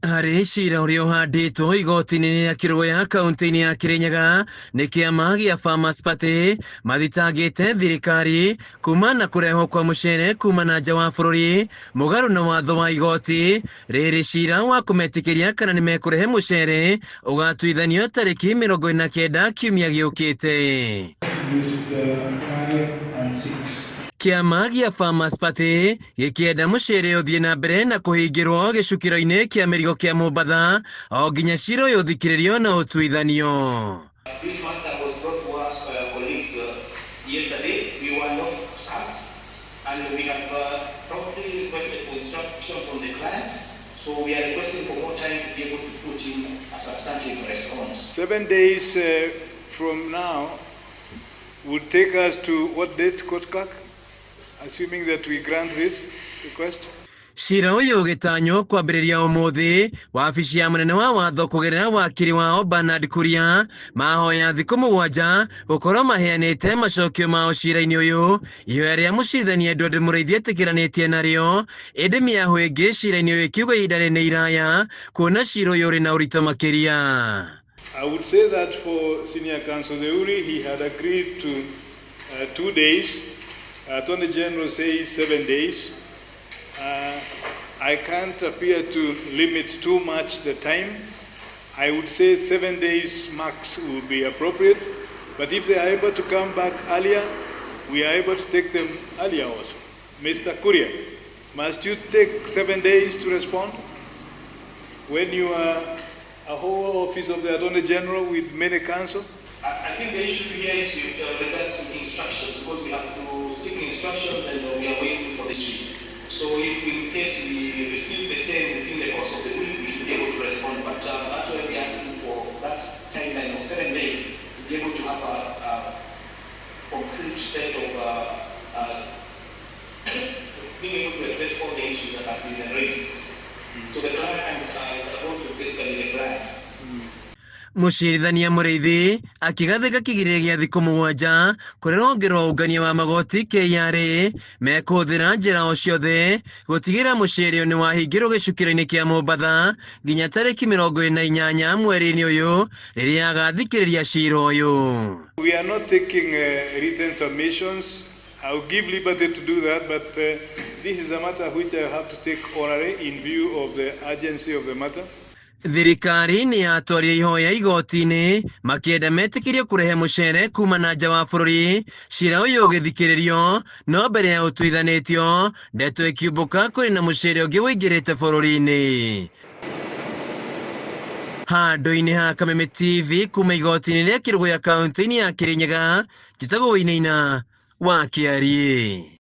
Harĩ cira ũrĩa ũhandĩtwo igoti-inĩ rĩa Kĩrũgũya kaũntĩ-inĩ ya Kĩrĩnyaga nĩ kĩama gĩa Farmers Party mathitangĩte thirikari kuma na kũrehwo kwa mũcere kuma na nja wa bũrũri mũgarũ na watho wa igoti, rĩrĩ cira wa kũmetĩkĩria kana nĩ mekũrehe mũcere ũgatuithanio tarĩki 29 kiumia gĩũkĩte. Kĩama gĩa Farmers Party gĩkĩenda mũcere ũthiĩ na mbere na kũhingĩrwo gĩcukĩro-inĩ kĩa mĩrigo kĩa Mombatha o nginya cira ũyũ ũthikĩrĩrio na ũtuithanio. This matter was brought to us by our colleagues yesterday. We were not sacked and we have properly requested for instructions from the client. So we are requesting for more time to be able to put in a substantive response. 7 days from now would take us to what date, Kotkak? Assuming that we grant this request. Cira ũyũ ũgĩtanywo kwambĩrĩria ũmũthĩ, wabici ya mũnene wa watho kũgerera wakiri wao Bernard Kuria mahoya thikũ 7 gũkorwo maheanĩte macokio mao cira-inĩ ũyũ, ihoya rĩa mũcirithania Edward Mũrĩithi etĩkĩranĩtie narĩo, ĩndĩ mĩahũ ĩngĩ cira-inĩ ũyũ ĩkiuga ihinda nĩ iraya kuona cira ũyũ ũrĩ na ũritũ makĩria. I would say that for Senior Counsel Theuri, he had agreed to 2 days. Attorney General says 7 days. I can't appear to limit too much the time. I would say 7 days max would be appropriate. But if they are able to come back earlier, we are able to take them earlier also. Mr. Kuria, must you take 7 days to respond? When you are a whole office of the Attorney General with many counsel? I think the issue here is regards to instructions, because we have to seek instructions and we are waiting for this week. So if in case we receive the same within the course of the week, we should be able to respond. But that's why we are asking for that timeline of 7 days to be able to have a complete set of being able to address all the issues that have been raised. So the client is about to basically the client. Mũcirithania Mũrĩithi akĩgathĩka kĩgirĩrĩria gĩa thikũ 7 kũrĩ rũhonge rwa ũngania wa magoti KRA mekũhũthĩra njĩra o ciothe gũtigĩrĩra mũcere nĩ wahingĩrwo gĩcukĩro-inĩ kĩa Mombatha nginya tarĩki 28 mweri-inĩ ũyũ rĩrĩa agathikĩrĩria cira ũyũ. We are not taking written submissions. I will give liberty to do that, but this is a matter which I have to take orally in view of the urgency of the matter. Thirikari nĩ yatwaria ihoya igoti-inĩ makĩenda metĩkĩrio kũrehe mũcere kuma na nja wa bũrũri, cira ũyũ ũgĩthikĩrĩrio no mbere ya ũtuithanĩtio ndeto ĩkiumbũka kũrĩ na mũcere ũngĩ wĩingĩrĩte bũrũri-inĩ. Handũ-inĩ ha Kameme TV kuma igoti-inĩ rĩa Kĩrũgũya kaũntĩ-inĩ ya Kĩrĩnyaga, njĩtagwo Wĩinaina wa Kĩarie.